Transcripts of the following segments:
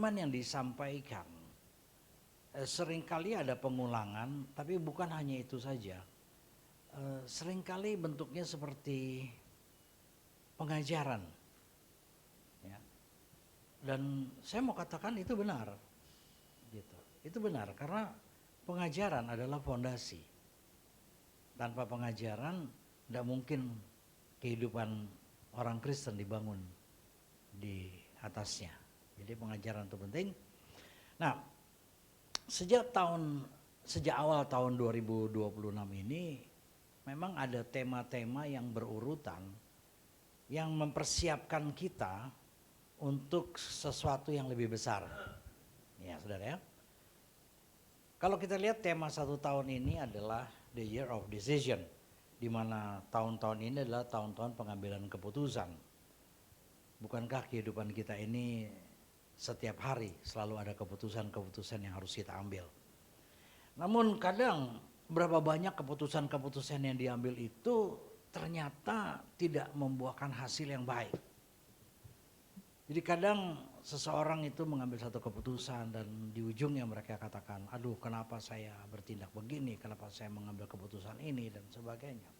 firman yang disampaikan seringkali ada pengulangan, tapi bukan hanya itu saja. Seringkali bentuknya seperti pengajaran, ya. Dan saya mau katakan itu benar, gitu. Itu benar karena pengajaran adalah fondasi. Tanpa pengajaran tidak mungkin kehidupan orang Kristen dibangun di atasnya. Jadi pengajaran itu penting. Nah, sejak awal tahun 2026 ini memang ada tema-tema yang berurutan yang mempersiapkan kita untuk sesuatu yang lebih besar. Ya, saudara ya. Kalau kita lihat tema 1 tahun ini adalah the year of decision, di mana tahun-tahun ini adalah tahun-tahun pengambilan keputusan. Bukankah kehidupan kita ini setiap hari selalu ada keputusan-keputusan yang harus kita ambil. Namun kadang berapa banyak keputusan-keputusan yang diambil itu ternyata tidak membuahkan hasil yang baik. Jadi kadang seseorang itu mengambil satu keputusan dan di ujungnya mereka katakan, aduh kenapa saya bertindak begini, kenapa saya mengambil keputusan ini dan sebagainya.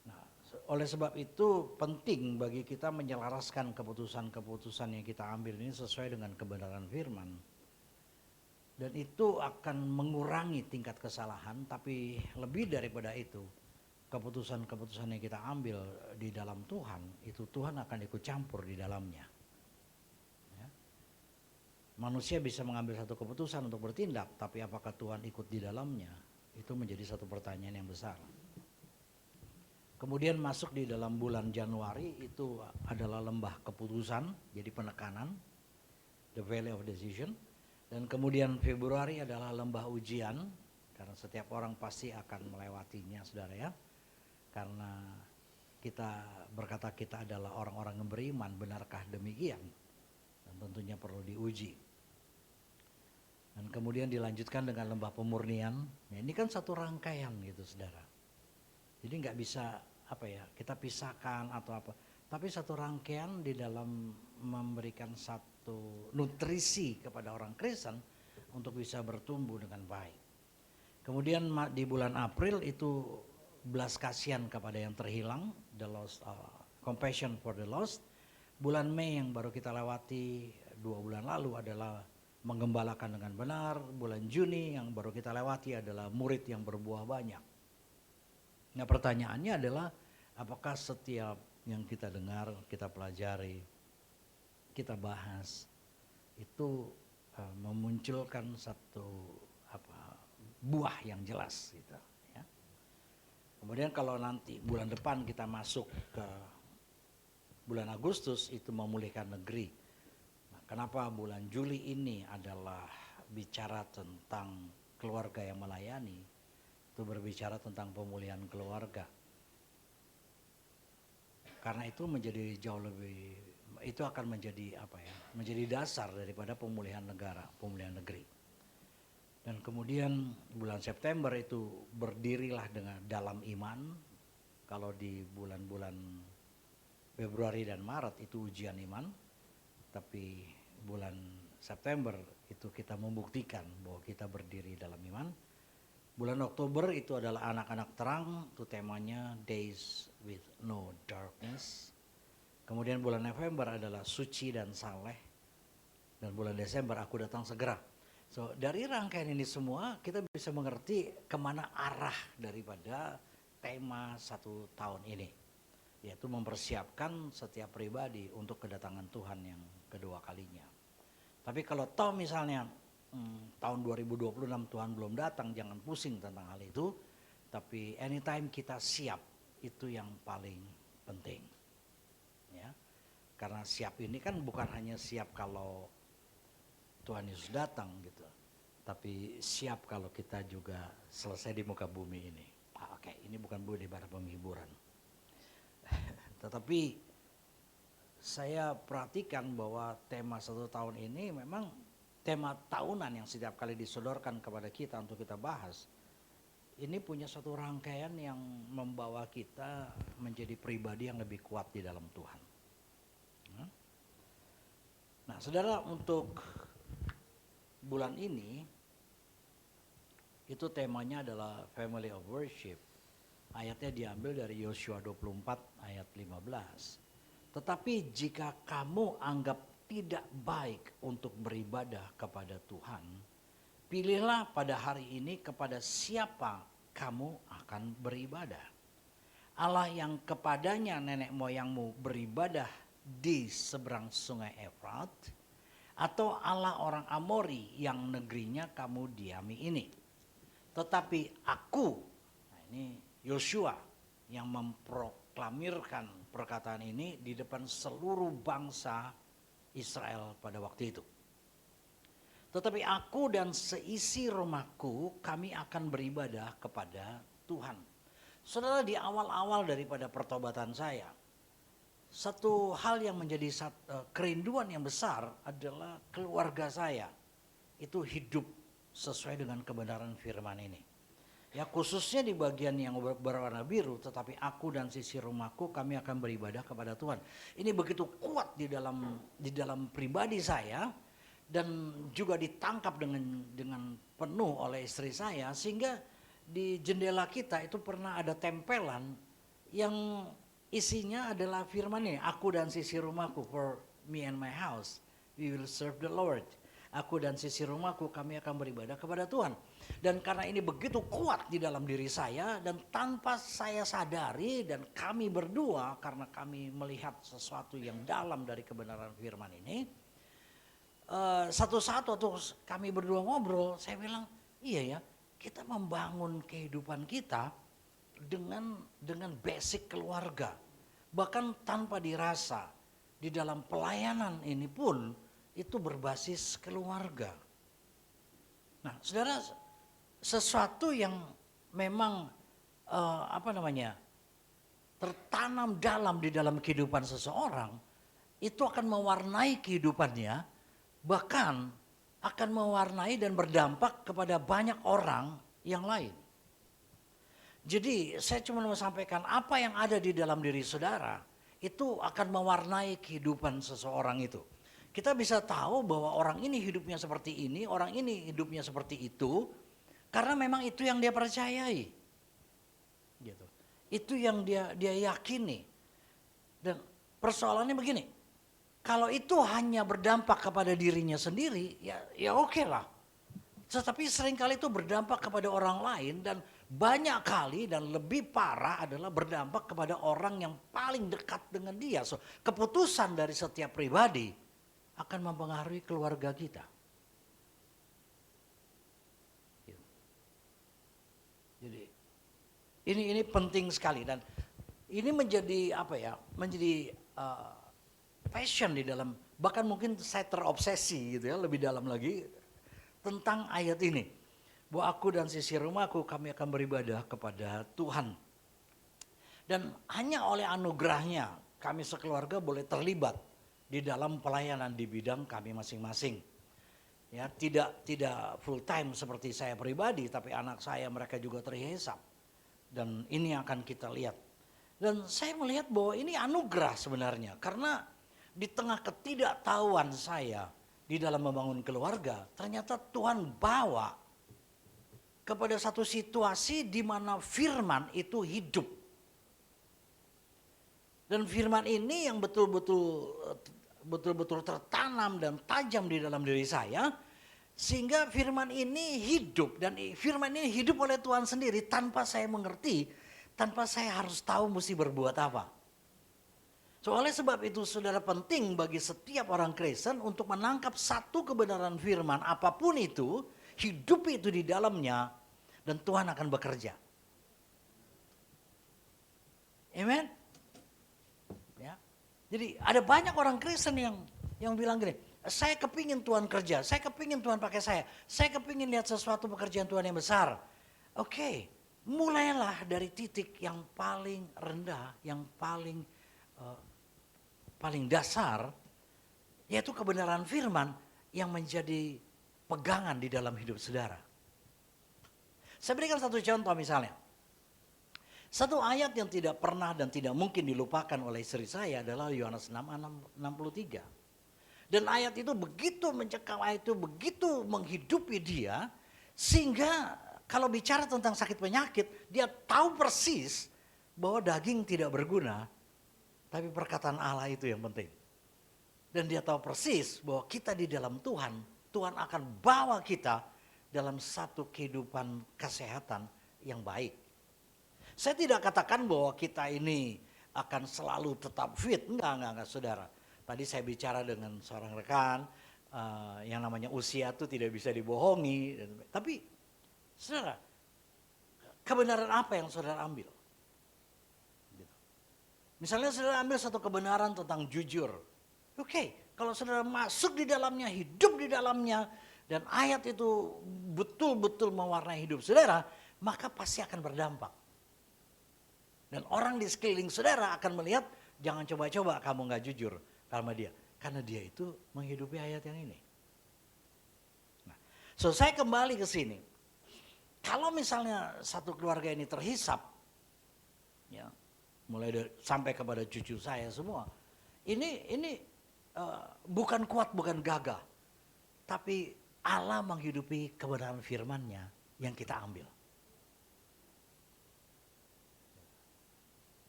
Nah, oleh sebab itu penting bagi kita menyelaraskan keputusan-keputusan yang kita ambil ini sesuai dengan kebenaran firman. Dan itu akan mengurangi tingkat kesalahan, tapi lebih daripada itu, keputusan-keputusan yang kita ambil di dalam Tuhan, itu Tuhan akan ikut campur di dalamnya. Ya. Manusia bisa mengambil satu keputusan untuk bertindak, tapi apakah Tuhan ikut di dalamnya? Itu menjadi satu pertanyaan yang besar. Kemudian masuk di dalam bulan Januari itu adalah lembah keputusan, jadi penekanan, the valley of decision. Dan kemudian Februari adalah lembah ujian, karena setiap orang pasti akan melewatinya, saudara ya. Karena kita berkata kita adalah orang-orang yang beriman, benarkah demikian? Dan tentunya perlu diuji. Dan kemudian dilanjutkan dengan lembah pemurnian. Nah, ini kan satu rangkaian gitu, saudara. Jadi nggak bisa kita pisahkan atau apa. Tapi satu rangkaian di dalam memberikan satu nutrisi kepada orang Kristen untuk bisa bertumbuh dengan baik. Kemudian di bulan April itu belas kasihan kepada yang terhilang, the lost, compassion for the lost. Bulan Mei yang baru kita lewati 2 bulan lalu adalah menggembalakan dengan benar. Bulan Juni yang baru kita lewati adalah murid yang berbuah banyak. Nah, pertanyaannya adalah apakah setiap yang kita dengar, kita pelajari, kita bahas itu memunculkan satu buah yang jelas gitu, ya. Kemudian kalau nanti bulan depan kita masuk ke bulan Agustus itu memulihkan negeri. Nah, kenapa bulan Juli ini adalah bicara tentang keluarga yang melayani, itu berbicara tentang pemulihan keluarga. Karena itu menjadi jauh lebih, itu akan menjadi menjadi dasar daripada pemulihan negara, pemulihan negeri. Dan kemudian bulan September itu berdirilah dengan dalam iman. Kalau di bulan-bulan Februari dan Maret itu ujian iman, tapi bulan September itu kita membuktikan bahwa kita berdiri dalam iman. Bulan Oktober itu adalah anak-anak terang, itu temanya Days with No Darkness. Kemudian bulan November adalah suci dan saleh. Dan bulan Desember aku datang segera. So dari rangkaian ini semua kita bisa mengerti kemana arah daripada tema 1 tahun ini. Yaitu mempersiapkan setiap pribadi untuk kedatangan Tuhan yang kedua kalinya. Tapi kalau misalnya tahun 2026 Tuhan belum datang, jangan pusing tentang hal itu. Tapi anytime kita siap, itu yang paling penting, ya. Karena siap ini kan bukan hanya siap kalau Tuhan Yesus datang gitu, tapi siap kalau kita juga selesai di muka bumi ini. Oke, ini bukan ibarat penghiburan. Tetapi saya perhatikan bahwa tema 1 tahun ini memang tema tahunan yang setiap kali disodorkan kepada kita untuk kita bahas. Ini punya satu rangkaian yang membawa kita menjadi pribadi yang lebih kuat di dalam Tuhan. Nah, saudara, untuk bulan ini itu temanya adalah Family of Worship. Ayatnya diambil dari Yosua 24 ayat 15. Tetapi jika kamu anggap tidak baik untuk beribadah kepada Tuhan, pilihlah pada hari ini kepada siapa kamu akan beribadah. Allah yang kepadanya nenek moyangmu beribadah di seberang sungai Efrat, atau Allah orang Amori yang negerinya kamu diami ini. Tetapi aku, nah ini Yosua yang memproklamirkan perkataan ini di depan seluruh bangsa Israel pada waktu itu. Tetapi aku dan seisi rumahku kami akan beribadah kepada Tuhan. Saudara, di awal-awal daripada pertobatan saya, satu hal yang menjadi kerinduan yang besar adalah keluarga saya itu hidup sesuai dengan kebenaran firman ini. Ya, khususnya di bagian yang berwarna biru, tetapi aku dan sisi rumahku kami akan beribadah kepada Tuhan. Ini begitu kuat di dalam pribadi saya, dan juga ditangkap dengan penuh oleh istri saya, sehingga di jendela kita itu pernah ada tempelan yang isinya adalah firman ini, aku dan sisi rumahku, for me and my house we will serve the Lord. Aku dan sisi rumahku kami akan beribadah kepada Tuhan. Dan karena ini begitu kuat di dalam diri saya, dan tanpa saya sadari, dan kami berdua karena kami melihat sesuatu yang dalam dari kebenaran firman ini, satu-satu waktu kami berdua ngobrol, saya bilang, iya ya, kita membangun kehidupan kita dengan basic keluarga. Bahkan tanpa dirasa, di dalam pelayanan ini pun itu berbasis keluarga. Nah, saudara, sesuatu yang memang tertanam dalam di dalam kehidupan seseorang, itu akan mewarnai kehidupannya, bahkan akan mewarnai dan berdampak kepada banyak orang yang lain. Jadi saya cuma mau sampaikan apa yang ada di dalam diri saudara, itu akan mewarnai kehidupan seseorang itu. Kita bisa tahu bahwa orang ini hidupnya seperti ini, orang ini hidupnya seperti itu, karena memang itu yang dia percayai. Gitu. Itu yang dia yakini. Dan persoalannya begini, kalau itu hanya berdampak kepada dirinya sendiri, ya oke lah. Tetapi seringkali itu berdampak kepada orang lain, dan banyak kali dan lebih parah adalah berdampak kepada orang yang paling dekat dengan dia. So, keputusan dari setiap pribadi akan mempengaruhi keluarga kita. Jadi ini penting sekali, dan ini menjadi passion di dalam, bahkan mungkin saya terobsesi gitu ya, lebih dalam lagi tentang ayat ini, bahwa aku dan sisi rumahku kami akan beribadah kepada Tuhan. Dan hanya oleh anugerahnya kami sekeluarga boleh terlibat di dalam pelayanan di bidang kami masing-masing. Ya, tidak full time seperti saya pribadi, tapi anak saya mereka juga terhisap. Dan ini akan kita lihat. Dan saya melihat bahwa ini anugerah sebenarnya, karena di tengah ketidaktahuan saya di dalam membangun keluarga, ternyata Tuhan bawa kepada satu situasi di mana firman itu hidup. Dan firman ini yang betul-betul tertanam dan tajam di dalam diri saya, sehingga firman ini hidup, dan firman ini hidup oleh Tuhan sendiri tanpa saya mengerti, tanpa saya harus tahu mesti berbuat apa. So, oleh sebab itu saudara, penting bagi setiap orang Kristen untuk menangkap satu kebenaran firman apapun itu, hidup itu di dalamnya, dan Tuhan akan bekerja. Amen. Jadi ada banyak orang Kristen yang bilang gini, saya kepingin Tuhan kerja, saya kepingin Tuhan pakai saya kepingin lihat sesuatu pekerjaan Tuhan yang besar. Oke, mulailah dari titik yang paling rendah, yang paling dasar, yaitu kebenaran firman yang menjadi pegangan di dalam hidup saudara. Saya berikan satu contoh misalnya. Satu ayat yang tidak pernah dan tidak mungkin dilupakan oleh istri saya adalah Yohanes 6:63. Dan ayat itu begitu mencekam, ayat itu begitu menghidupi dia, sehingga kalau bicara tentang sakit penyakit, dia tahu persis bahwa daging tidak berguna, tapi perkataan Allah itu yang penting. Dan dia tahu persis bahwa kita di dalam Tuhan, Tuhan akan bawa kita dalam satu kehidupan kesehatan yang baik. Saya tidak katakan bahwa kita ini akan selalu tetap fit, enggak saudara. Tadi saya bicara dengan seorang rekan, yang namanya usia itu tidak bisa dibohongi. Tapi saudara, kebenaran apa yang saudara ambil? Gitu. Misalnya saudara ambil satu kebenaran tentang jujur. Oke, kalau saudara masuk di dalamnya, hidup di dalamnya, dan ayat itu betul-betul mewarnai hidup saudara, maka pasti akan berdampak. Dan orang di sekeliling saudara akan melihat, jangan coba-coba kamu gak jujur sama dia. Karena dia itu menghidupi ayat yang ini. Nah, so saya kembali ke sini. Kalau misalnya satu keluarga ini terhisap, ya, mulai dari, sampai kepada cucu saya semua, ini bukan kuat, bukan gagah, tapi Allah menghidupi kebenaran firman-Nya yang kita ambil.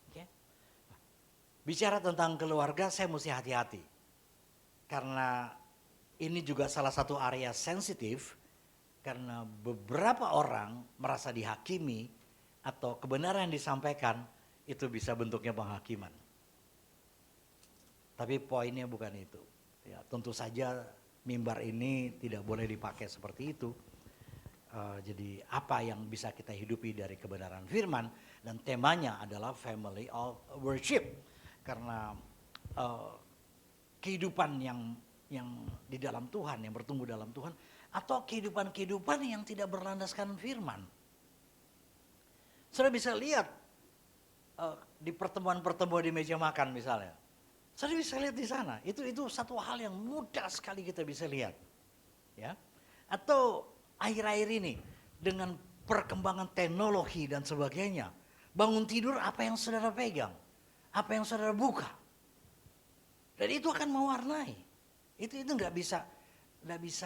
Okay? Bicara tentang keluarga, saya mesti hati-hati, karena ini juga salah satu area sensitif. Karena beberapa orang merasa dihakimi atau kebenaran yang disampaikan itu bisa bentuknya penghakiman. Tapi poinnya bukan itu. Ya, tentu saja mimbar ini tidak boleh dipakai seperti itu. Jadi apa yang bisa kita hidupi dari kebenaran firman, dan temanya adalah family of worship. Karena kehidupan yang di dalam Tuhan, yang bertumbuh dalam Tuhan, atau kehidupan-kehidupan yang tidak berlandaskan firman. Saudara bisa lihat di pertemuan-pertemuan di meja makan misalnya. Saudara bisa lihat di sana. Itu satu hal yang mudah sekali kita bisa lihat. Ya. Atau akhir-akhir ini dengan perkembangan teknologi dan sebagainya. Bangun tidur apa yang saudara pegang? Apa yang saudara buka? Dan itu akan mewarnai. Itu nggak bisa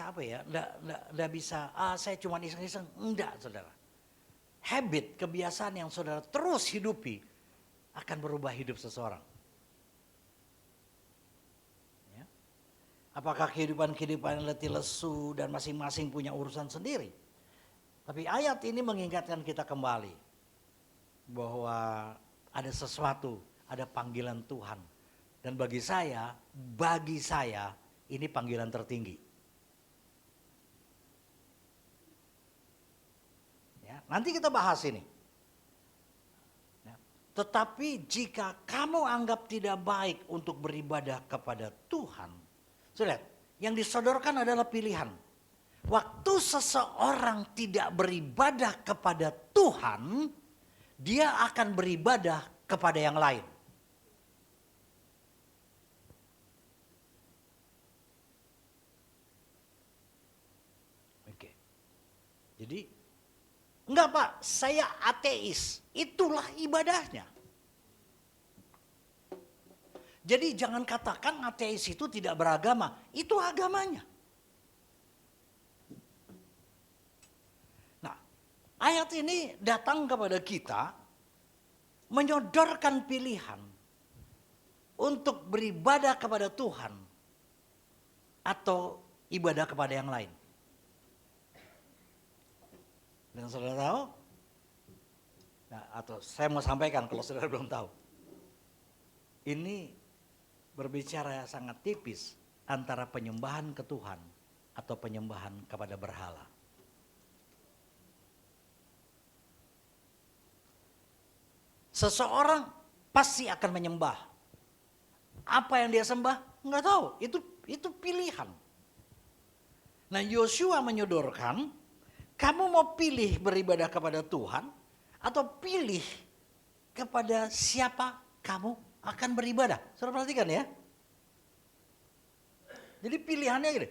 apa ya, nggak bisa, saya cuma iseng-iseng, enggak saudara. Habit, kebiasaan yang saudara terus hidupi akan berubah hidup seseorang. Ya. Apakah kehidupan letih lesu dan masing-masing punya urusan sendiri? Tapi ayat ini mengingatkan kita kembali bahwa ada sesuatu, ada panggilan Tuhan. Dan bagi saya ini panggilan tertinggi. Nanti kita bahas ini. Tetapi jika kamu anggap tidak baik untuk beribadah kepada Tuhan. Sudah lihat, yang disodorkan adalah pilihan. Waktu seseorang tidak beribadah kepada Tuhan, dia akan beribadah kepada yang lain. Oke. Jadi enggak Pak, saya ateis. Itulah ibadahnya. Jadi jangan katakan ateis itu tidak beragama. Itu agamanya. Nah, ayat ini datang kepada kita menyodorkan pilihan untuk beribadah kepada Tuhan atau ibadah kepada yang lain. Dan saudara tahu, nah, atau saya mau sampaikan kalau saudara belum tahu, ini berbicara sangat tipis antara penyembahan ke Tuhan atau penyembahan kepada berhala. Seseorang pasti akan menyembah. Apa yang dia sembah? Enggak tahu, itu pilihan. Nah, Yosua menyodorkan, kamu mau pilih beribadah kepada Tuhan atau pilih kepada siapa kamu akan beribadah? Saudara perhatikan ya. Jadi pilihannya gini,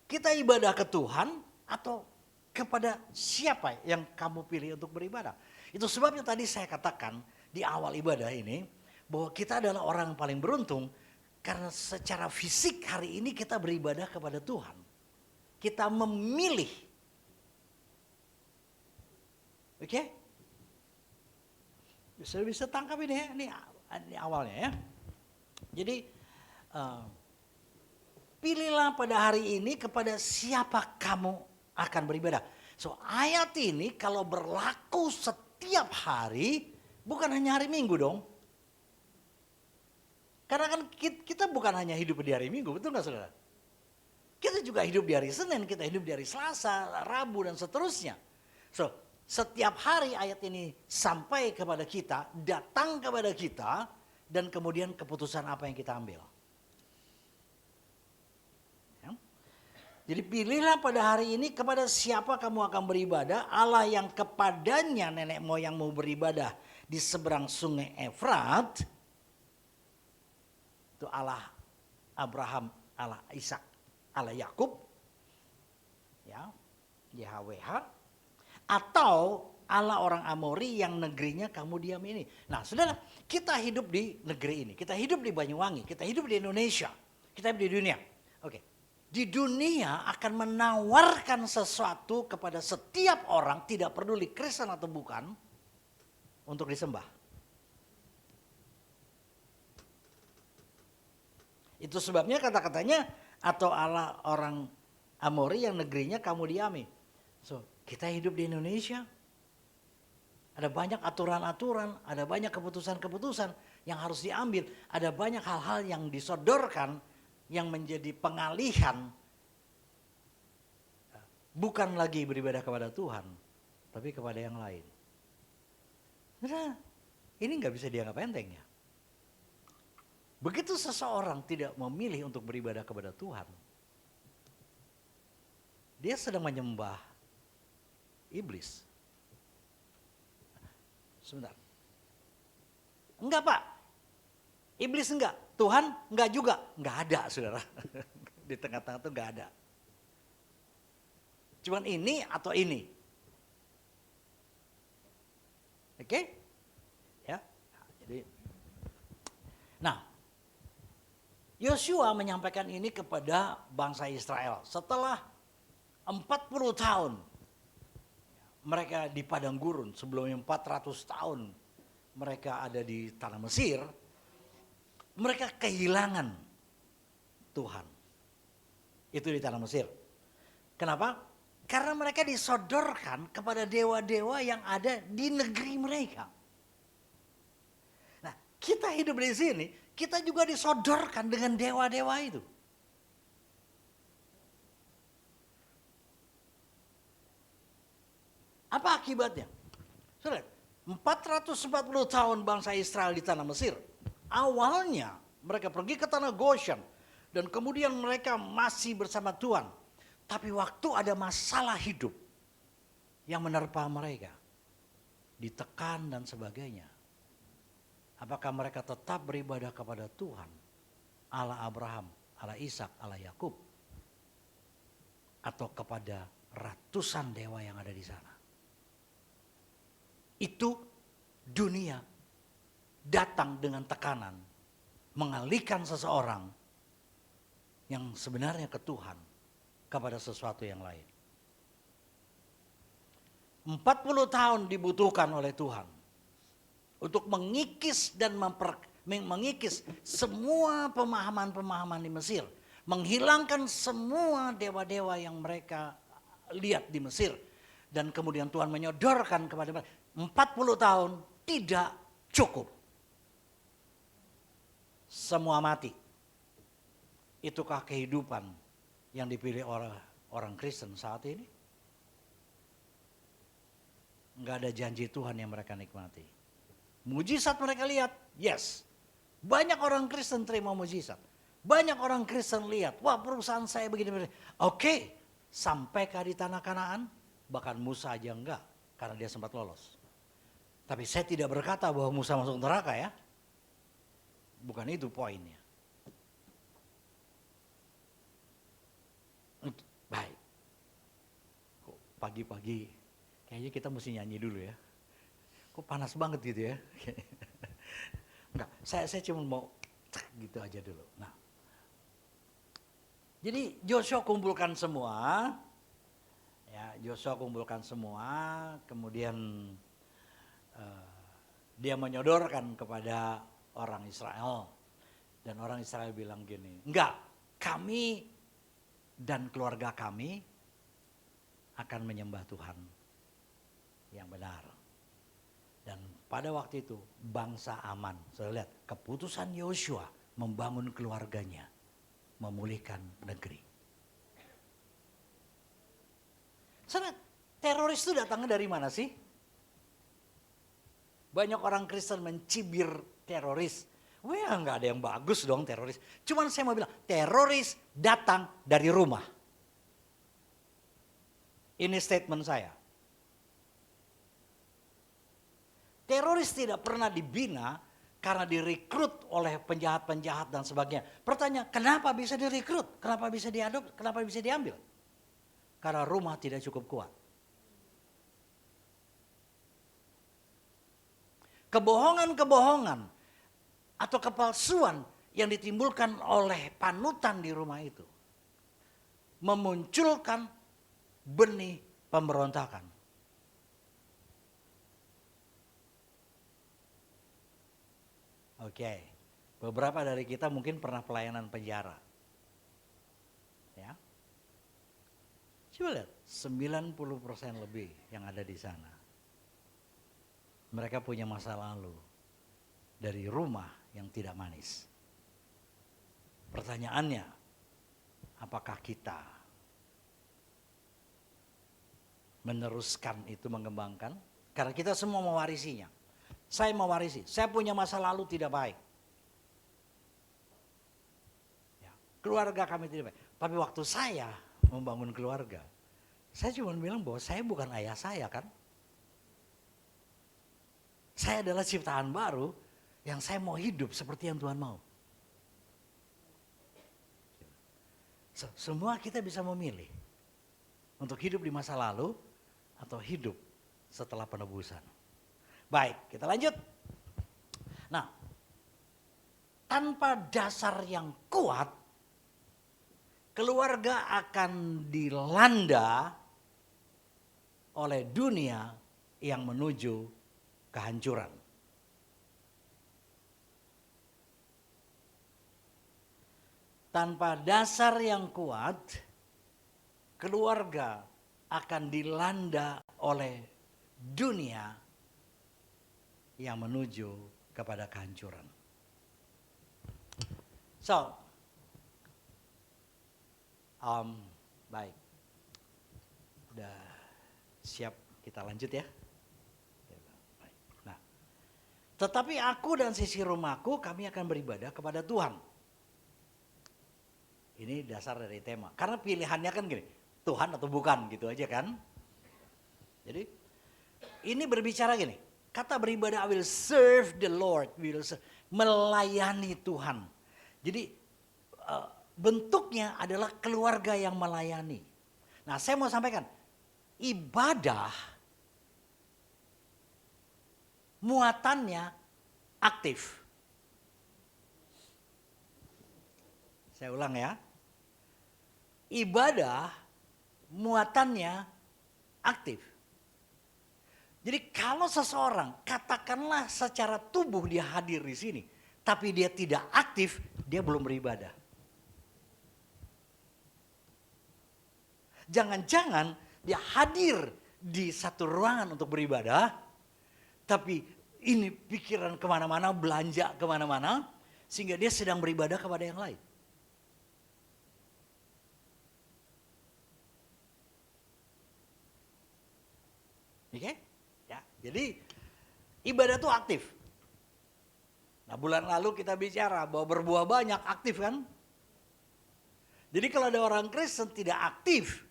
kita ibadah ke Tuhan atau kepada siapa yang kamu pilih untuk beribadah. Itu sebabnya tadi saya katakan di awal ibadah ini bahwa kita adalah orang yang paling beruntung Karena secara fisik hari ini kita beribadah kepada Tuhan. Kita memilih. Oke? Bisa tangkap ini ya, ini awalnya ya. Jadi pilihlah pada hari ini kepada siapa kamu akan beribadah. So ayat ini kalau berlaku setiap hari, bukan hanya hari Minggu dong. Karena kan kita bukan hanya hidup di hari Minggu, betul nggak saudara? Kita juga hidup di hari Senin, kita hidup di hari Selasa, Rabu dan seterusnya. So setiap hari ayat ini sampai kepada kita, datang kepada kita, dan kemudian keputusan apa yang kita ambil. Ya. Jadi pilihlah pada hari ini kepada siapa kamu akan beribadah, Allah yang kepadanya nenek moyangmu beribadah di seberang sungai Efrat. Itu Allah Abraham, Allah Ishak, Allah Yakub, ya, YHWH, atau Allah orang Amori yang negerinya kamu diam ini. Nah, saudara, kita hidup di negeri ini, kita hidup di Banyuwangi, kita hidup di Indonesia, kita hidup di dunia. Oke, di dunia akan menawarkan sesuatu kepada setiap orang, tidak peduli Kristen atau bukan, untuk disembah. Itu sebabnya kata-katanya atau Allah orang Amori yang negerinya kamu diami. So, kita hidup di Indonesia. Ada banyak aturan-aturan, ada banyak keputusan-keputusan yang harus diambil. Ada banyak hal-hal yang disodorkan yang menjadi pengalihan. Bukan lagi beribadah kepada Tuhan, tapi kepada yang lain. Nah, ini nggak bisa dianggap enteng ya. Begitu seseorang tidak memilih untuk beribadah kepada Tuhan, dia sedang menyembah iblis. Sebentar. Enggak Pak, iblis enggak, Tuhan enggak juga. Enggak ada saudara, di tengah-tengah itu enggak ada. Cuman ini atau ini. Oke? Ya, jadi, nah, Yosua menyampaikan ini kepada bangsa Israel setelah 40 tahun mereka di padang gurun, sebelumnya 400 tahun mereka ada di tanah Mesir, mereka kehilangan Tuhan. Itu di tanah Mesir. Kenapa? Karena mereka disodorkan kepada dewa-dewa yang ada di negeri mereka. Nah, kita hidup di sini, kita juga disodorkan dengan dewa-dewa itu. Apa akibatnya? Saudara, 440 tahun bangsa Israel di tanah Mesir. Awalnya mereka pergi ke tanah Goshen. Dan kemudian mereka masih bersama Tuhan. Tapi waktu ada masalah hidup yang menerpa mereka. Ditekan dan sebagainya. Apakah mereka tetap beribadah kepada Tuhan, Allah Abraham, Allah Ishak, Allah Yakub, atau kepada ratusan dewa yang ada di sana? Itu dunia datang dengan tekanan, mengalihkan seseorang yang sebenarnya ke Tuhan kepada sesuatu yang lain. 40 tahun dibutuhkan oleh Tuhan untuk mengikis dan mengikis semua pemahaman-pemahaman di Mesir. Menghilangkan semua dewa-dewa yang mereka lihat di Mesir. Dan kemudian Tuhan menyodorkan kepada mereka. 40 tahun tidak cukup. Semua mati. Itukah kehidupan yang dipilih oleh orang Kristen saat ini? Enggak ada janji Tuhan yang mereka nikmati. Mujizat mereka lihat, yes. Banyak orang Kristen terima mujizat. Banyak orang Kristen lihat, wah perusahaan saya begini-begini. Oke, sampaikah di tanah Kanaan? Bahkan Musa aja enggak, karena dia sempat lolos. Tapi saya tidak berkata bahwa Musa masuk neraka ya. Bukan itu poinnya. Baik. Kok pagi-pagi kayaknya kita mesti nyanyi dulu ya. Kok panas banget gitu ya. Enggak, saya cuma mau gitu aja dulu. Nah, jadi Joshua kumpulkan semua, kemudian dia menyodorkan kepada orang Israel. Dan orang Israel bilang gini, enggak, kami dan keluarga kami akan menyembah Tuhan yang benar. Dan pada waktu itu bangsa aman. Saya lihat keputusan Yosua membangun keluarganya, memulihkan negeri. Saudara, teroris itu datangnya dari mana sih? Banyak orang Kristen mencibir teroris. Wah, nggak ada yang bagus dong teroris. Cuman saya mau bilang, teroris datang dari rumah. Ini statement saya. Teroris tidak pernah dibina karena direkrut oleh penjahat-penjahat dan sebagainya. Pertanyaan, kenapa bisa direkrut? Kenapa bisa diadop? Kenapa bisa diambil? Karena rumah tidak cukup kuat. Kebohongan-kebohongan atau kepalsuan yang ditimbulkan oleh panutan di rumah itu memunculkan benih pemberontakan. Oke, beberapa dari kita mungkin pernah pelayanan penjara. Ya. Coba lihat, 90% lebih yang ada di sana. Mereka punya masa lalu dari rumah yang tidak manis. Pertanyaannya, apakah kita meneruskan itu, mengembangkan? Karena kita semua mewarisinya. Saya mewarisi, saya punya masa lalu tidak baik. Ya, keluarga kami tidak baik. Tapi waktu saya membangun keluarga, saya cuma bilang bahwa saya bukan ayah saya kan. Saya adalah ciptaan baru yang saya mau hidup seperti yang Tuhan mau. Semua kita bisa memilih untuk hidup di masa lalu atau hidup setelah penebusan. Baik, kita lanjut. Nah, tanpa dasar yang kuat, keluarga akan dilanda oleh dunia yang menuju kehancuran. Tanpa dasar yang kuat, keluarga akan dilanda oleh dunia yang menuju kepada kehancuran. So, baik, udah siap, kita lanjut ya. Nah, tetapi aku dan sisi rumahku, kami akan beribadah kepada Tuhan. Ini dasar dari tema. Karena pilihannya kan gini, Tuhan atau bukan gitu aja kan. Jadi ini berbicara gini, kata beribadah, I will serve the Lord, melayani Tuhan. Jadi bentuknya adalah keluarga yang melayani. Nah, saya mau sampaikan, ibadah muatannya aktif. Saya ulang ya. Ibadah muatannya aktif. Jadi kalau seseorang katakanlah secara tubuh dia hadir di sini, tapi dia tidak aktif, dia belum beribadah. Jangan-jangan dia hadir di satu ruangan untuk beribadah, tapi ini pikiran kemana-mana, belanja kemana-mana, sehingga dia sedang beribadah kepada yang lain. Oke? Ya, jadi ibadah itu aktif. Nah, bulan lalu kita bicara bahwa berbuah banyak, aktif kan? Jadi kalau ada orang Kristen tidak aktif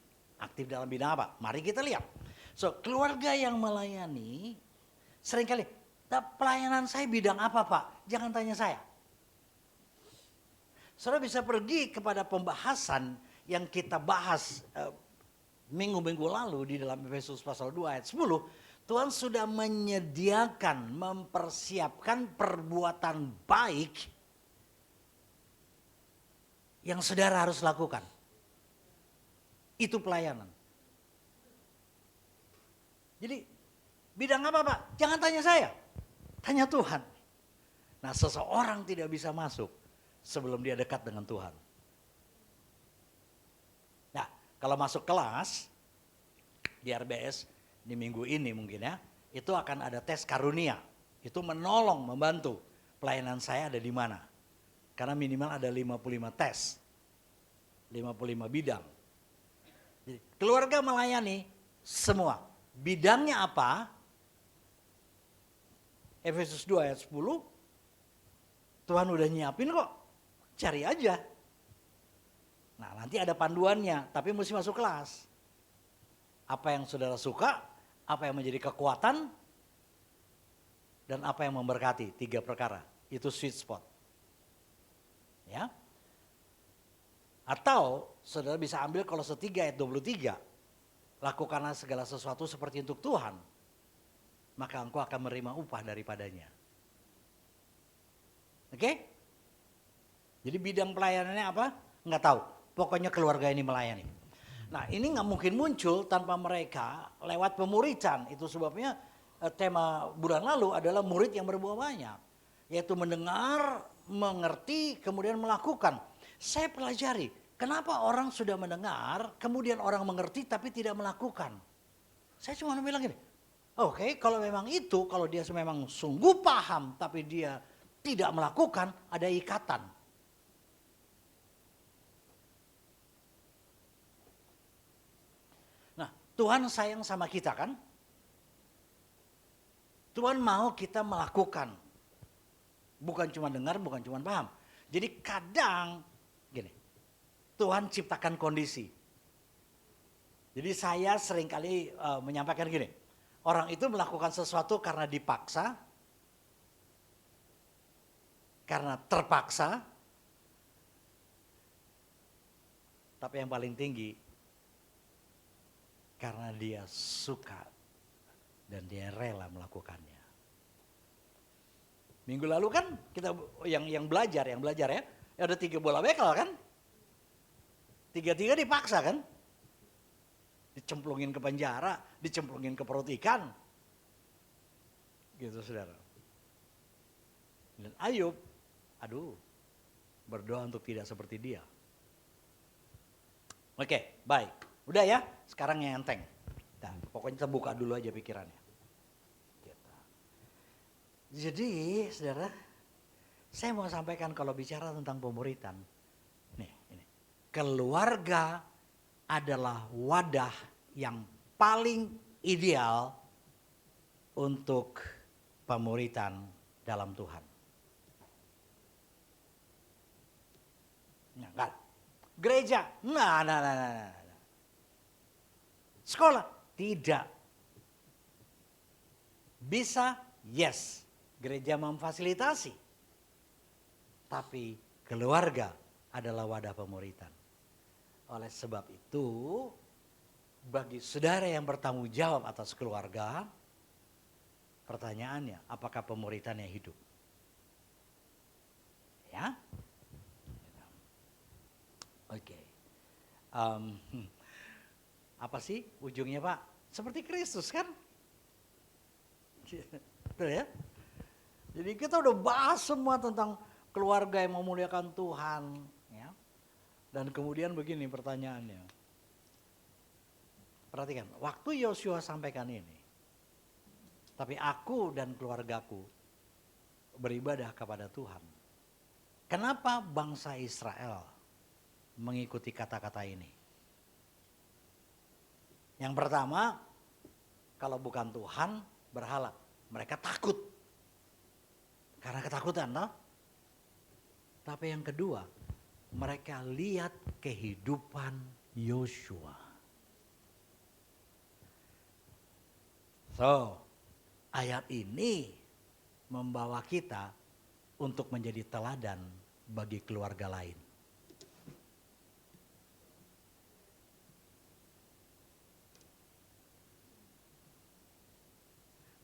dalam bidang apa? Mari kita lihat. So, keluarga yang melayani, seringkali, pelayanan saya bidang apa Pak? Jangan tanya saya. Saudara bisa pergi kepada pembahasan yang kita bahas minggu-minggu lalu di dalam Efesus pasal 2 ayat 10, Tuhan sudah menyediakan, mempersiapkan perbuatan baik yang saudara harus lakukan. Itu pelayanan. Jadi bidang apa Pak? Jangan tanya saya, tanya Tuhan. Nah, seseorang tidak bisa masuk sebelum dia dekat dengan Tuhan. Nah, kalau masuk kelas di RBS di minggu ini mungkin ya, itu akan ada tes karunia. Itu menolong, membantu pelayanan saya ada di mana. Karena minimal ada 55 tes, 55 bidang. Jadi, keluarga melayani semua. Bidangnya apa? Efesus 2 ayat 10. Tuhan udah nyiapin kok. Cari aja. Nah, nanti ada panduannya, tapi mesti masuk kelas. Apa yang saudara suka, apa yang menjadi kekuatan, dan apa yang memberkati. 3 perkara. Itu sweet spot. Ya. Atau saudara bisa ambil Kolose 3 ayat 23. Lakukanlah segala sesuatu seperti untuk Tuhan, maka engkau akan menerima upah daripadanya. Oke? Jadi bidang pelayanannya apa? Nggak tahu. Pokoknya keluarga ini melayani. Nah, ini nggak mungkin muncul tanpa mereka lewat pemuritan. Itu sebabnya tema bulan lalu adalah murid yang berbuah banyak. Yaitu mendengar, mengerti, kemudian melakukan. Saya pelajari, kenapa orang sudah mendengar, kemudian orang mengerti tapi tidak melakukan. Saya cuma bilang gini, oke, kalau memang itu, kalau dia memang sungguh paham tapi dia tidak melakukan, ada ikatan. Nah, Tuhan sayang sama kita kan? Tuhan mau kita melakukan. Bukan cuma dengar, bukan cuma paham. Jadi kadang, gini, Tuhan ciptakan kondisi. Jadi saya seringkali menyampaikan gini, orang itu melakukan sesuatu karena dipaksa, karena terpaksa, tapi yang paling tinggi, karena dia suka dan dia rela melakukannya. Minggu lalu kan kita yang belajar ya, ada 3 bola bekel kan? 3 dipaksa kan? Dicemplungin ke penjara, dicemplungin ke perut ikan. Gitu saudara. Dan Ayub, berdoa untuk tidak seperti dia. Oke, baik. Udah ya, sekarang yang enteng. Nah, pokoknya kita buka dulu aja pikirannya. Jadi, saudara, saya mau sampaikan kalau bicara tentang pemuritan. Nih, ini. Keluarga adalah wadah yang paling ideal untuk pemuritan dalam Tuhan. Nah, enggak. Gereja, nah. Sekolah, tidak. Bisa, yes. Gereja memfasilitasi. Tapi keluarga adalah wadah pemuritan. Oleh sebab itu, bagi saudara yang bertanggung jawab atas keluarga, pertanyaannya, apakah pemuritannya hidup? Ya? Oke. Apa sih ujungnya Pak? Seperti Kristus kan? Betul ya? Jadi kita udah bahas semua tentang keluarga yang memuliakan Tuhan. Ya. Dan kemudian begini pertanyaannya. Perhatikan, waktu Yosua sampaikan ini. Tapi aku dan keluargaku beribadah kepada Tuhan. Kenapa bangsa Israel mengikuti kata-kata ini? Yang pertama, kalau bukan Tuhan, berhala. Mereka takut. Karena ketakutan, no? Tapi yang kedua, mereka lihat kehidupan Yosua. So, ayat ini membawa kita untuk menjadi teladan bagi keluarga lain.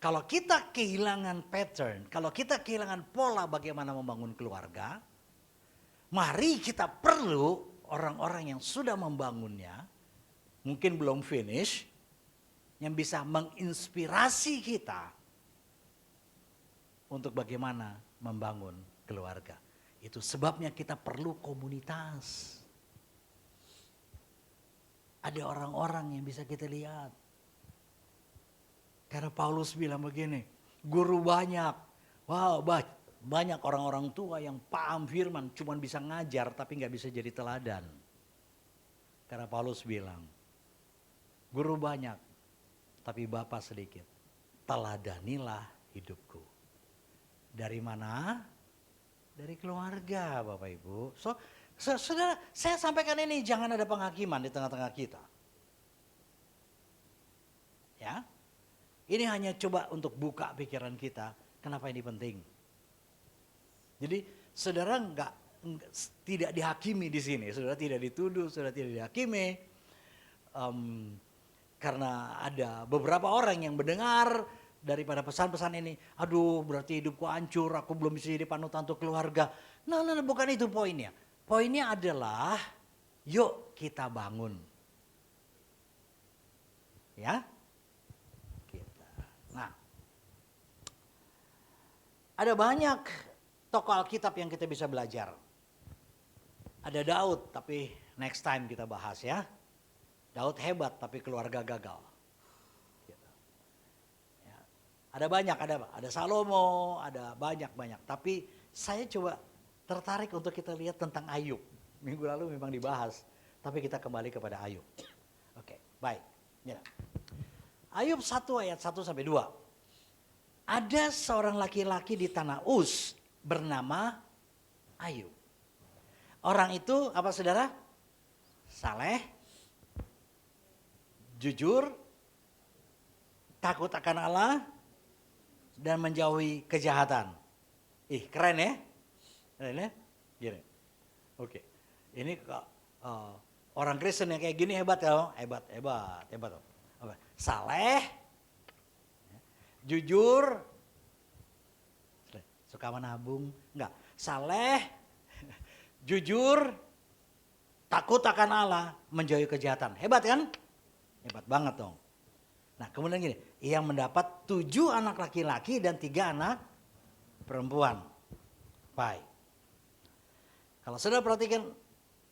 Kalau kita kehilangan pattern, kalau kita kehilangan pola bagaimana membangun keluarga, mari kita perlu orang-orang yang sudah membangunnya, mungkin belum finish, yang bisa menginspirasi kita untuk bagaimana membangun keluarga. Itu sebabnya kita perlu komunitas. Ada orang-orang yang bisa kita lihat. Karena Paulus bilang begini, guru banyak. Wow, banyak orang-orang tua yang paham firman, cuma bisa ngajar tapi nggak bisa jadi teladan. Karena Paulus bilang, guru banyak, tapi Bapa sedikit. Teladanilah hidupku. Dari mana? Dari keluarga, Bapak Ibu. Saudara, saya sampaikan ini, jangan ada penghakiman di tengah-tengah kita. Ya, ini hanya coba untuk buka pikiran kita, kenapa ini penting. Jadi saudara tidak dihakimi di sini, saudara tidak dituduh, saudara tidak dihakimi. Karena ada beberapa orang yang mendengar daripada pesan-pesan ini, aduh berarti hidupku hancur, aku belum bisa jadi panutan untuk keluarga. Nah, bukan itu poinnya. Poinnya adalah, yuk kita bangun. Ya, kita. Nah, ada banyak tokoh Alkitab yang kita bisa belajar. Ada Daud, tapi next time kita bahas ya. Daud hebat, tapi keluarga gagal. Ada banyak, ada Salomo, ada banyak. Tapi saya coba tertarik untuk kita lihat tentang Ayub. Minggu lalu memang dibahas, tapi kita kembali kepada Ayub. Oke, baik. Ya. Ayub 1 ayat 1 sampai 2. Ada seorang laki-laki di tanah Uz bernama Ayub. Orang itu apa saudara? Saleh, jujur, takut akan Allah, dan menjauhi kejahatan. Ih, keren ya? Keren ya? Gini. Oke. Ini orang Kristen yang kayak gini hebat ya? Hebat. Saleh, jujur, suka menabung, enggak. Saleh, jujur, takut akan Allah, menjauhi kejahatan. Hebat kan? Hebat banget dong. Nah kemudian gini, ia mendapat 7 anak laki-laki dan 3 anak perempuan. Baik. Kalau saudara perhatikan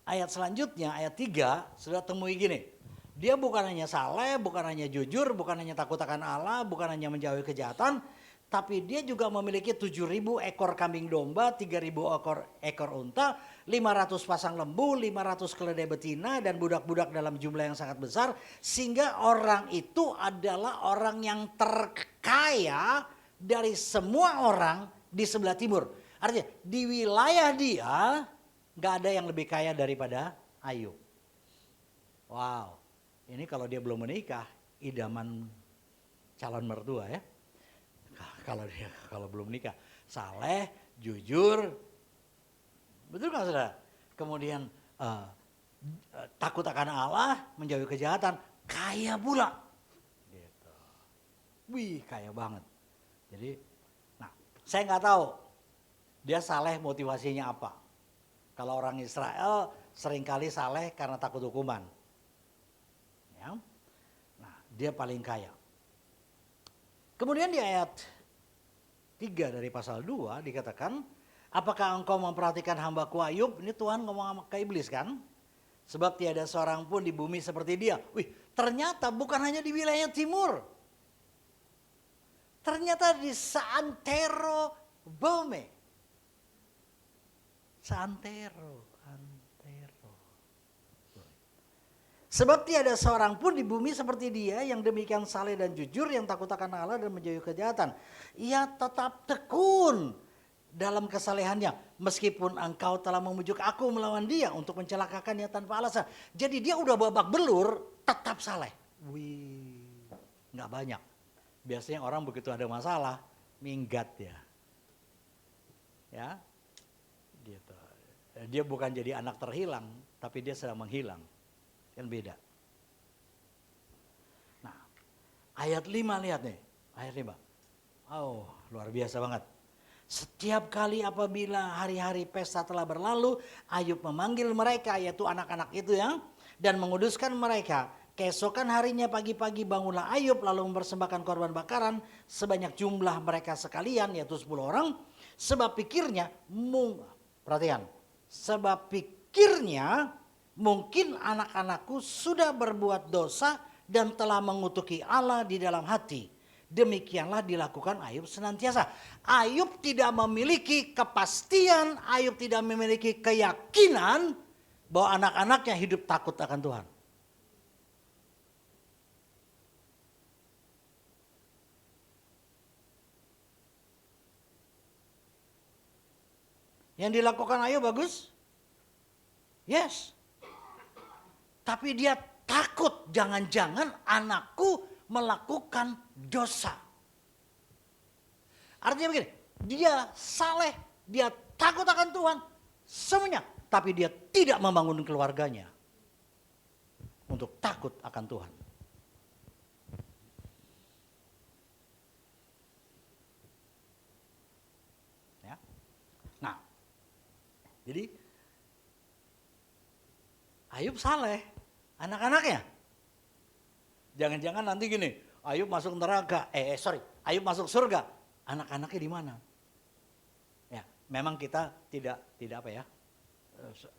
ayat selanjutnya, ayat 3, saudara temui gini. Dia bukan hanya saleh, bukan hanya jujur, bukan hanya takut akan Allah, bukan hanya menjauhi kejahatan, tapi dia juga memiliki 7.000 ekor kambing domba, 3.000 ekor unta, 500 pasang lembu, 500 keledai betina, dan budak-budak dalam jumlah yang sangat besar. Sehingga orang itu adalah orang yang terkaya dari semua orang di sebelah timur. Artinya di wilayah dia gak ada yang lebih kaya daripada Ayub. Wow, ini kalau dia belum menikah, idaman calon mertua ya. Kalau belum nikah, saleh, jujur, betul kan saudara? Kemudian takut akan Allah, menjauhi kejahatan, kaya pula. Gitu. Wih, kaya banget. Jadi, nah, saya nggak tahu dia saleh motivasinya apa. Kalau orang Israel seringkali saleh karena takut hukuman. Ya. Nah, dia paling kaya. Kemudian di ayat 3 dari pasal 2 dikatakan, apakah engkau memperhatikan hambaku Ayub? Ini Tuhan ngomong ke iblis kan? Sebab tiada seorang pun di bumi seperti dia. Wih, ternyata bukan hanya di wilayah timur. Ternyata di Santero Bome. Santero. Sebab tiada seorang pun di bumi seperti dia yang demikian saleh dan jujur, yang takut akan Allah dan menjauhi kejahatan. Ia tetap tekun dalam kesalehannya, meskipun engkau telah memujuk aku melawan dia untuk mencelakakannya tanpa alasan. Jadi dia udah babak belur, tetap saleh. Wih, nggak banyak. Biasanya orang begitu ada masalah, minggat ya. Ya, gitu. Dia bukan jadi anak terhilang, tapi dia sedang menghilang. Kan beda. Nah, ayat 5 lihat nih. Ayat 5. Oh, luar biasa banget. Setiap kali apabila hari-hari pesta telah berlalu, Ayub memanggil mereka, yaitu anak-anak itu ya, dan menguduskan mereka. Keesokan harinya pagi-pagi bangunlah Ayub lalu mempersembahkan korban bakaran sebanyak jumlah mereka sekalian, yaitu 10 orang. Sebab pikirnya, perhatikan, sebab pikirnya mungkin anak-anakku sudah berbuat dosa dan telah mengutuki Allah di dalam hati. Demikianlah dilakukan Ayub senantiasa. Ayub tidak memiliki kepastian, Ayub tidak memiliki keyakinan bahwa anak-anaknya hidup takut akan Tuhan. Yang dilakukan Ayub bagus? Yes. Tapi dia takut jangan-jangan anakku melakukan dosa. Artinya begini, dia saleh, dia takut akan Tuhan, semuanya. Tapi dia tidak membangun keluarganya untuk takut akan Tuhan. Ya. Nah, jadi Ayub saleh, anak-anaknya. Jangan-jangan nanti gini, Ayub masuk neraka, Ayub masuk surga, anak-anaknya di mana? Ya, memang kita tidak apa ya,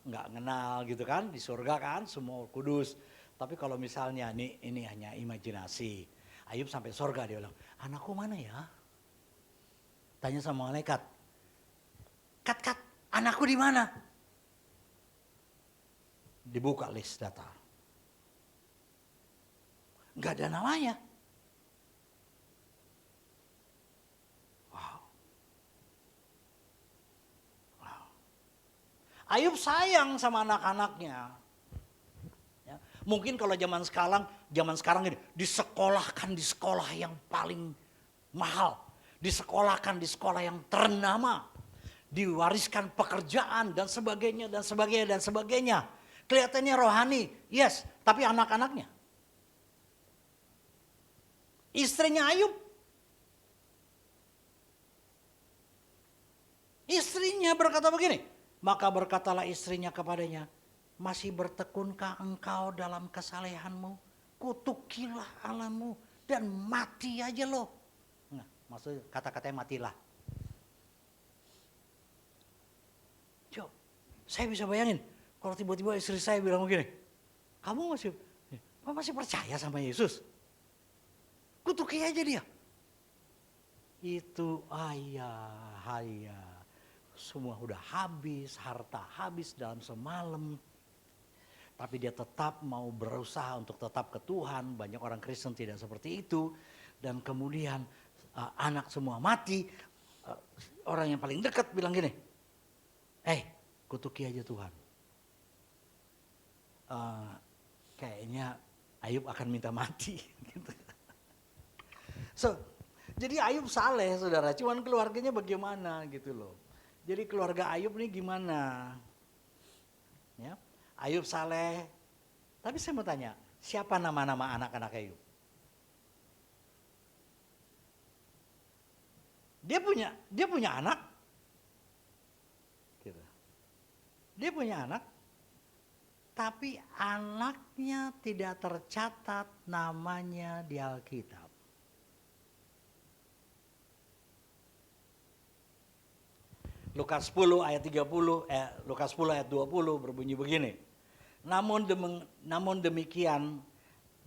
nggak kenal gitu kan, di surga kan semua kudus. Tapi kalau misalnya ini hanya imajinasi, Ayub sampai surga dia bilang, anakku mana ya? Tanya sama malaikat, kat, anakku di mana? Dibuka list data. Nggak ada namanya. Wow. Ayub sayang sama anak-anaknya. Ya. Mungkin kalau zaman sekarang ini disekolahkan di sekolah yang paling mahal, disekolahkan di sekolah yang ternama, diwariskan pekerjaan dan sebagainya dan sebagainya dan sebagainya. Kelihatannya rohani, yes, tapi anak-anaknya. Istrinya Ayub, istrinya berkata begini, maka berkatalah istrinya kepadanya, masih bertekunkah engkau dalam kesalehanmu? Kutukilah Allahmu dan mati aja lo. Nah, maksud kata-katanya matilah. Coba, saya bisa bayangin kalau tiba-tiba istri saya bilang begini, kamu masih percaya sama Yesus? Kutuki aja dia. Itu ayah. Semua udah habis, harta habis dalam semalam. Tapi dia tetap mau berusaha untuk tetap ke Tuhan. Banyak orang Kristen tidak seperti itu. Dan kemudian anak semua mati. Orang yang paling dekat bilang gini, kutuki aja Tuhan. Kayaknya Ayub akan minta mati. Gitu. Jadi Ayub saleh saudara, cuman keluarganya bagaimana gitu loh. Jadi keluarga Ayub nih gimana? Ya, Ayub saleh. Tapi saya mau tanya, siapa nama-nama anak-anak Ayub? Dia punya anak. Gitu. Dia punya anak. Tapi anaknya tidak tercatat namanya di Alkitab. Lukas 10 ayat 20 berbunyi begini. Namun demikian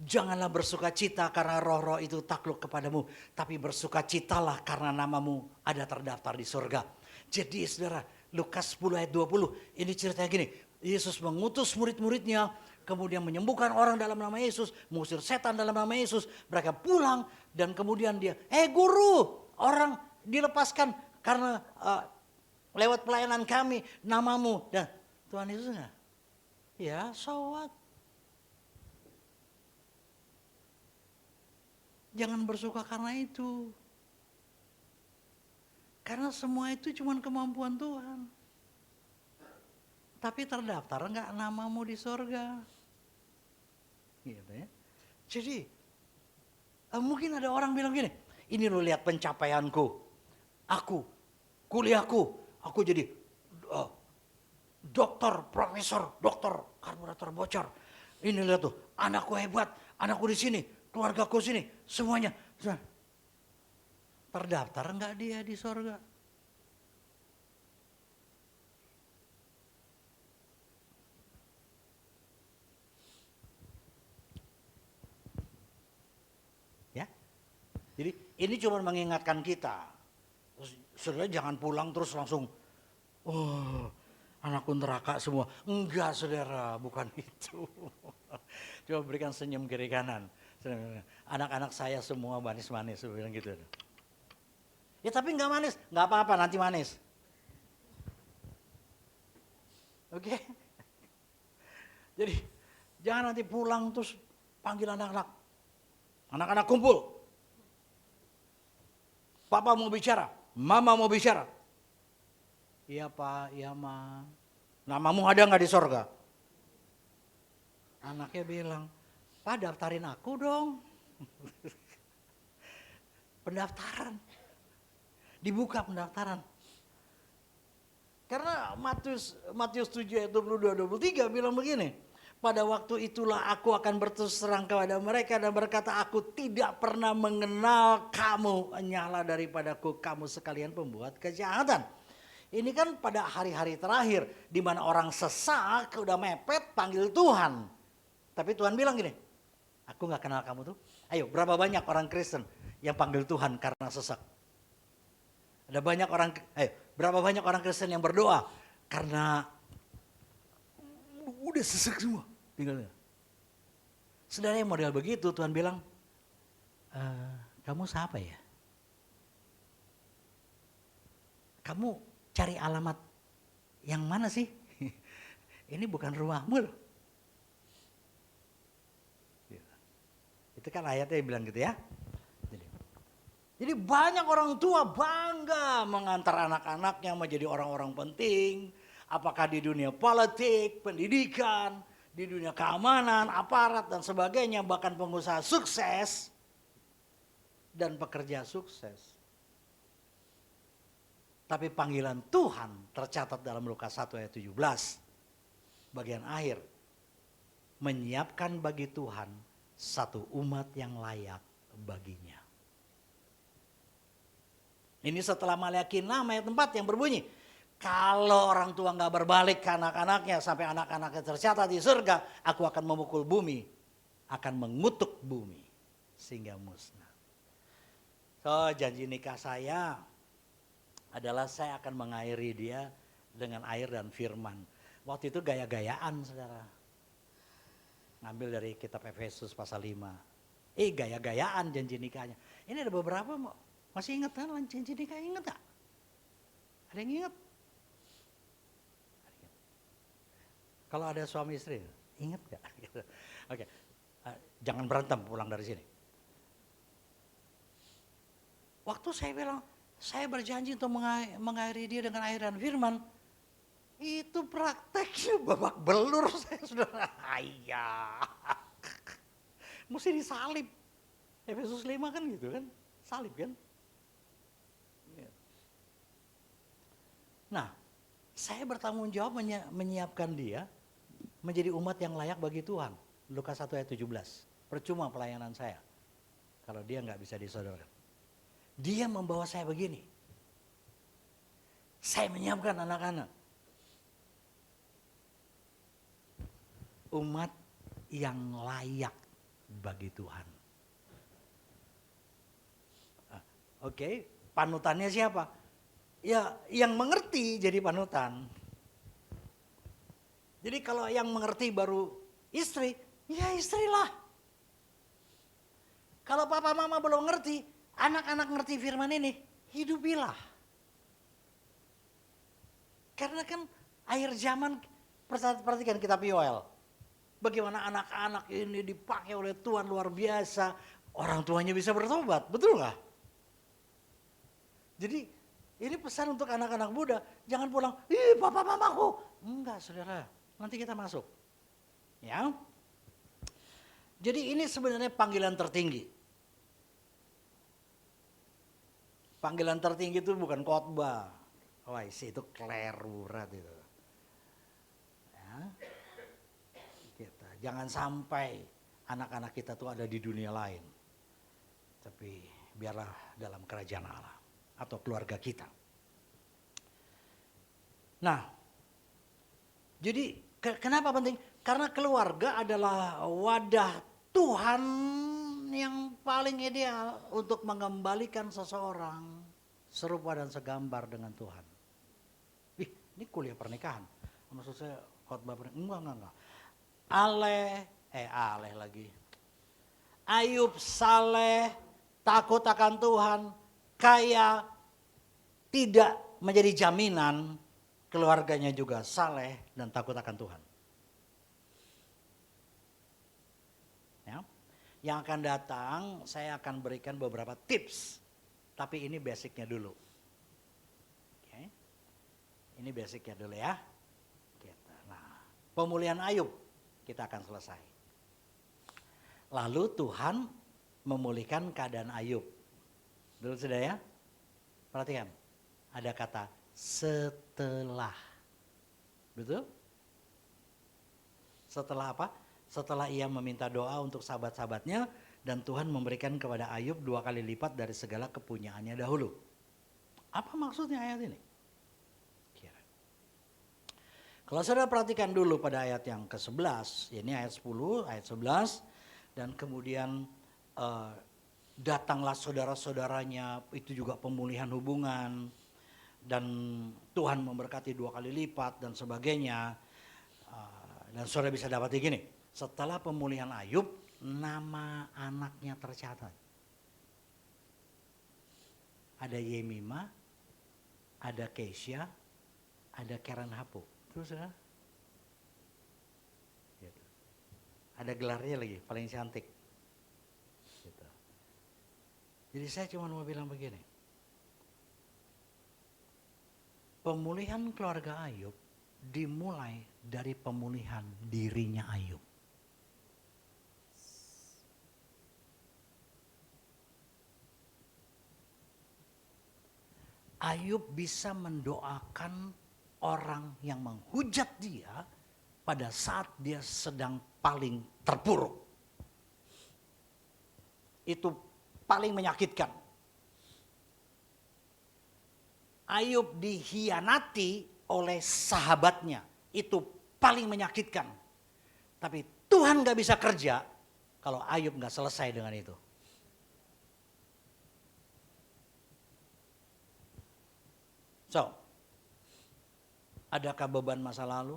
janganlah bersukacita karena roh-roh itu takluk kepadamu, tapi bersukacitalah karena namamu ada terdaftar di surga. Jadi saudara, Lukas 10 ayat 20 ini ceritanya gini. Yesus mengutus murid-muridnya, kemudian menyembuhkan orang dalam nama Yesus, mengusir setan dalam nama Yesus. Mereka pulang dan kemudian dia, guru, orang dilepaskan karena lewat pelayanan kami, namamu. Dan Tuhan Yesus enggak? Ya, so what? Jangan bersuka karena itu. Karena semua itu cuma kemampuan Tuhan. Tapi terdaftar enggak namamu di surga? Gitu ya. Jadi, mungkin ada orang bilang gini, ini lo lihat pencapaianku. Aku kuliahku, aku jadi dokter, profesor, dokter, karburator bocor. Ini lihat tuh, anakku hebat, anakku di sini, keluargaku sini, semuanya. Terdaftar enggak dia di sorga? Ya, jadi ini cuma mengingatkan kita. Saudara jangan pulang terus langsung, oh anakku neraka semua. Enggak saudara, bukan itu. Coba berikan senyum kiri kanan. Anak-anak saya semua manis-manis, bilang gitu. Ya tapi enggak manis, enggak apa-apa nanti manis. Oke? Jadi jangan nanti pulang terus panggil anak-anak. Anak-anak kumpul. Papa mau bicara, mama mau bicara. Iya pak, iya ma. Namamu ada nggak di sorga? Anaknya bilang, Pak daftarin aku dong. Pendaftaran. Dibuka pendaftaran. Karena Matius 7 ayat 22-23 bilang begini. Pada waktu itulah aku akan berterus terang kepada mereka dan berkata, aku tidak pernah mengenal kamu. Nyala daripadaku kamu sekalian pembuat kejahatan. Ini kan pada hari-hari terakhir di mana orang sesak udah mepet panggil Tuhan. Tapi Tuhan bilang gini, aku gak kenal kamu tuh. Ayo, berapa banyak orang Kristen yang panggil Tuhan karena sesak? Ada banyak orang, berapa banyak orang Kristen yang berdoa karena udah sesak semua. Tinggalnya. Saudara yang model begitu, Tuhan bilang, kamu siapa ya? Kamu cari alamat yang mana sih? Ini bukan rumahmu loh. Itu kan ayatnya yang bilang gitu ya. Jadi banyak orang tua bangga mengantar anak-anaknya menjadi orang-orang penting. Apakah di dunia politik, pendidikan, di dunia keamanan, aparat dan sebagainya. Bahkan pengusaha sukses dan pekerja sukses. Tapi panggilan Tuhan tercatat dalam Lukas 1 ayat 17. Bagian akhir. Menyiapkan bagi Tuhan satu umat yang layak baginya. Ini setelah Maliaki 6 ayat 4 yang berbunyi. Kalau orang tua gak berbalik ke anak-anaknya sampai anak-anaknya tercatat di surga. Aku akan memukul bumi. Akan mengutuk bumi. Sehingga musnah. So janji nikah saya adalah saya akan mengairi dia dengan air dan firman. Waktu itu gaya-gayaan saudara. Ngambil dari kitab Efesus pasal 5. Gaya-gayaan janji nikahnya. Ini ada beberapa masih ingat kan janji nikah, ingat gak? Ada yang ingat? Kalau ada suami istri, ingat gak? Oke, jangan berantem pulang dari sini. Waktu saya bilang, saya berjanji untuk mengairi dia dengan air dan firman. Itu prakteknya babak belur saya saudara. Ayah. Mesti disalib. Efesus 5 kan gitu kan. Salib kan. Nah, saya bertanggung jawab menyiapkan dia menjadi umat yang layak bagi Tuhan. Lukas 1 ayat 17. Percuma pelayanan saya kalau dia nggak bisa disodorkan. Dia membawa saya begini. Saya menyiapkan anak-anak. Umat yang layak bagi Tuhan. Oke, panutannya siapa? Ya, yang mengerti jadi panutan. Jadi kalau yang mengerti baru istri, ya istrilah. Kalau papa mama belum ngerti, anak-anak ngerti firman ini, hidupilah. Karena kan akhir zaman, perhatikan kitab Yoel. Bagaimana anak-anak ini dipakai oleh Tuhan luar biasa. Orang tuanya bisa bertobat, betul gak? Jadi ini pesan untuk anak-anak muda. Jangan pulang, papa mamaku. Enggak saudara, nanti kita masuk. Ya. Jadi ini sebenarnya panggilan tertinggi. Panggilan tertinggi itu bukan khotbah. Wah, itu keliru berat itu. Ya, kita jangan sampai anak-anak kita tuh ada di dunia lain, tapi biarlah dalam kerajaan Allah atau keluarga kita. Nah, jadi kenapa penting? Karena keluarga adalah wadah Tuhan yang paling ideal untuk mengembalikan seseorang serupa dan segambar dengan Tuhan. Ini kuliah pernikahan. Maksud saya khotbah pernikahan. Enggak. Ale lagi. Ayub saleh, takut akan Tuhan, kaya, tidak menjadi jaminan keluarganya juga saleh dan takut akan Tuhan. Ya. Yang akan datang saya akan berikan beberapa tips, tapi ini basicnya dulu. Ini basicnya dulu ya. Nah, pemulihan Ayub kita akan selesai. Lalu Tuhan memulihkan keadaan Ayub. Dulu sudah ya? Perhatikan, ada kata setelah. Betul? Setelah apa? Setelah ia meminta doa untuk sahabat-sahabatnya dan Tuhan memberikan kepada Ayub 2 kali lipat dari segala kepunyaannya dahulu. Apa maksudnya ayat ini? Kalau saudara perhatikan dulu pada ayat yang ke-11, ini ayat 10, ayat 11, dan kemudian datanglah saudara-saudaranya, itu juga pemulihan hubungan, dan Tuhan memberkati 2 kali lipat dan sebagainya. Dan saudara bisa dapati gini, setelah pemulihan Ayub, nama anaknya tercatat. Ada Yemima, ada Keisha, ada Karen Hapu. Terus ya, gitu. Ada gelarnya lagi, paling cantik. Gitu. Jadi saya cuma mau bilang begini, pemulihan keluarga Ayub dimulai dari pemulihan dirinya Ayub. Ayub bisa mendoakan orang yang menghujat dia pada saat dia sedang paling terpuruk. Itu paling menyakitkan. Ayub dikhianati oleh sahabatnya. Itu paling menyakitkan. Tapi Tuhan gak bisa kerja kalau Ayub gak selesai dengan itu. So, adakah beban masa lalu?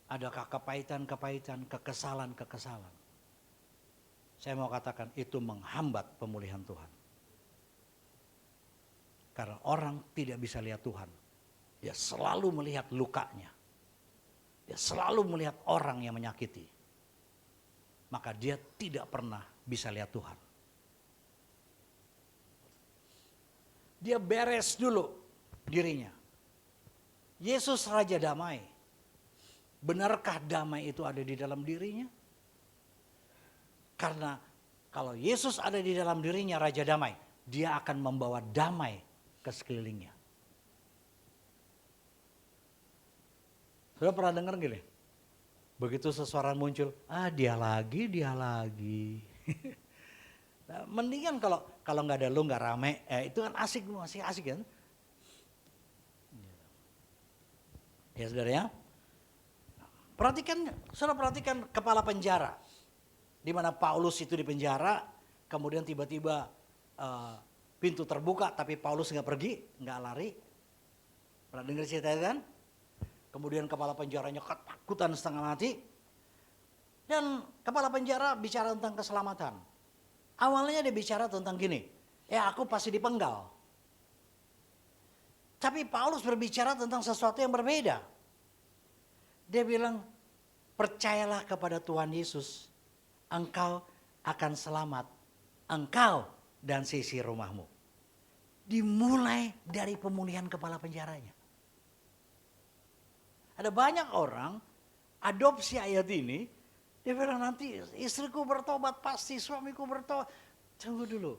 Adakah kepahitan-kepahitan, kekesalan-kekesalan? Saya mau katakan itu menghambat pemulihan Tuhan. Karena orang tidak bisa lihat Tuhan. Dia selalu melihat lukanya. Dia selalu melihat orang yang menyakiti. Maka dia tidak pernah bisa lihat Tuhan. Dia beres dulu dirinya. Yesus Raja Damai. Benarkah damai itu ada di dalam dirinya? Karena kalau Yesus ada di dalam dirinya Raja Damai, dia akan membawa damai ke sekelilingnya. Sudah pernah dengar gini? Begitu seseorang muncul, dia lagi. Nah, mendingan kalau nggak ada lu nggak rame, itu kan asik, masih asik kan? Ya saudara ya, perhatikan kepala penjara, di mana Paulus itu di penjara, kemudian tiba-tiba pintu terbuka, tapi Paulus nggak pergi, nggak lari. Pernah dengar cerita kan? Kemudian kepala penjaranya ketakutan setengah mati, dan kepala penjara bicara tentang keselamatan. Awalnya dia bicara tentang gini, aku pasti dipenggal. Tapi Paulus berbicara tentang sesuatu yang berbeda. Dia bilang, percayalah kepada Tuhan Yesus, engkau akan selamat, engkau dan sisi rumahmu. Dimulai dari pemulihan kepala penjaranya. Ada banyak orang adopsi ayat ini, dia bilang nanti istriku bertobat, pasti suamiku bertobat. Tunggu dulu,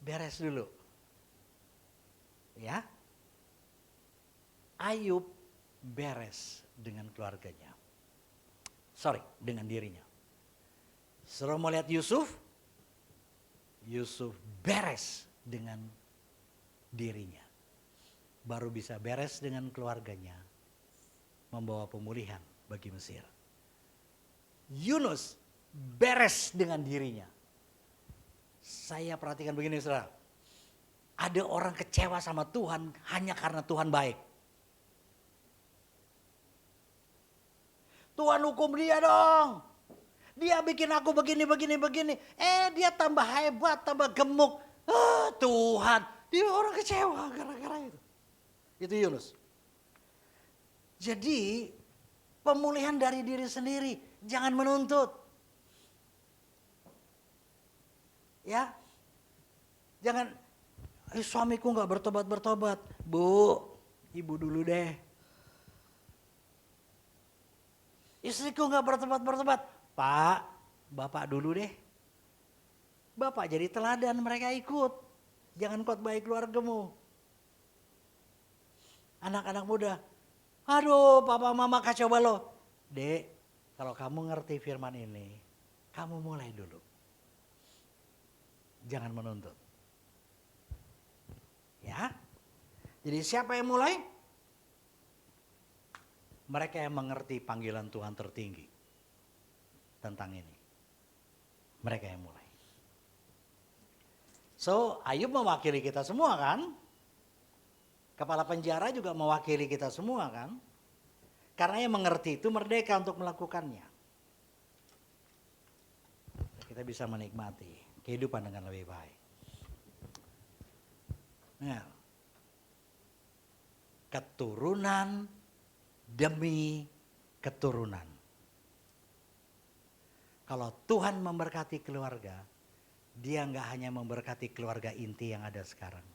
beres dulu. Ya. Ayub beres dengan keluarganya. Dengan dirinya. Saudara mau lihat Yusuf? Yusuf beres dengan dirinya. Baru bisa beres dengan keluarganya. Membawa pemulihan bagi Mesir. Yunus beres dengan dirinya. Saya perhatikan begini saudara. Ada orang kecewa sama Tuhan hanya karena Tuhan baik. Tuhan hukum dia dong. Dia bikin aku begini. Dia tambah hebat, tambah gemuk. Tuhan, dia orang kecewa gara-gara itu. Itu Yunus. Jadi pemulihan dari diri sendiri, jangan menuntut. Ya, jangan, suamiku nggak bertobat. Bu, ibu dulu deh. Istriku nggak bertobat. Pak, bapak dulu deh. Bapak jadi teladan, mereka ikut. Jangan khotbah keluargamu. Anak-anak muda, aduh papa mama kacau balau. Dek, kalau kamu ngerti firman ini, kamu mulai dulu. Jangan menuntut. Ya. Jadi siapa yang mulai? Mereka yang mengerti panggilan Tuhan tertinggi tentang ini. Mereka yang mulai. So, Ayub mewakili kita semua kan? Kepala penjara juga mewakili kita semua kan? Karena yang mengerti itu merdeka untuk melakukannya. Kita bisa menikmati kehidupan dengan lebih baik. Nah, keturunan demi keturunan. Kalau Tuhan memberkati keluarga, Dia nggak hanya memberkati keluarga inti yang ada sekarang,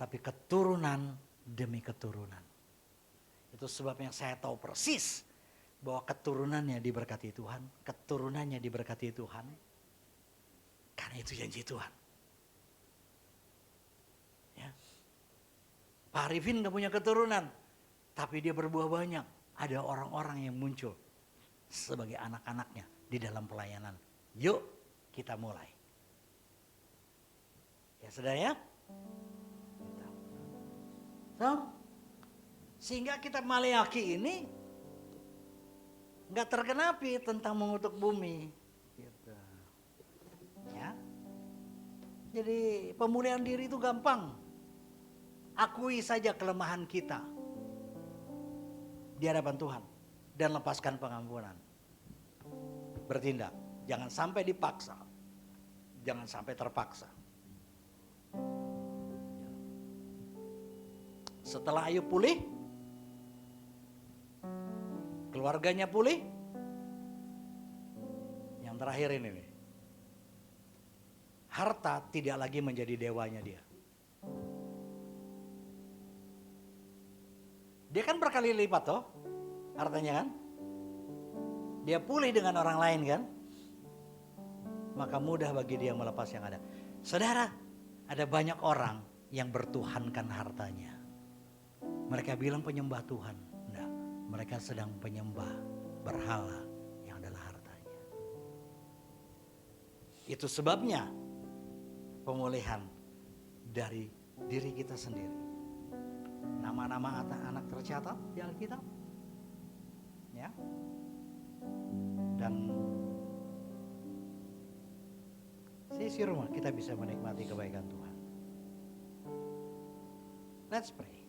tapi keturunan demi keturunan. Itu sebabnya saya tahu persis bahwa keturunannya diberkati Tuhan, keturunannya diberkati Tuhan, karena itu janji Tuhan. Ya. Pak Arifin nggak punya keturunan, tapi dia berbuah banyak. Ada orang-orang yang muncul sebagai anak-anaknya di dalam pelayanan. Yuk kita mulai. Ya saudara ya. So, sehingga kita Maleakhi ini nggak tergenapi tentang mengutuk bumi. Gitu. Ya. Jadi pemulihan diri itu gampang. Akui saja kelemahan kita di hadapan Tuhan dan lepaskan pengampunan. Bertindak, jangan sampai dipaksa, jangan sampai terpaksa. Setelah Ayub pulih, keluarganya pulih, yang terakhir ini nih, harta tidak lagi menjadi dewanya dia. Dia kan berkali lipat toh hartanya kan. Dia pulih dengan orang lain kan. Maka mudah bagi dia melepas yang ada. Saudara, ada banyak orang yang bertuhankan hartanya. Mereka bilang penyembah Tuhan. Enggak, mereka sedang penyembah berhala yang adalah hartanya. Itu sebabnya pemulihan dari diri kita sendiri. Nama-nama anak tercatat di Alkitab. Ya. Dan sisi rumah kita bisa menikmati kebaikan Tuhan. Let's pray.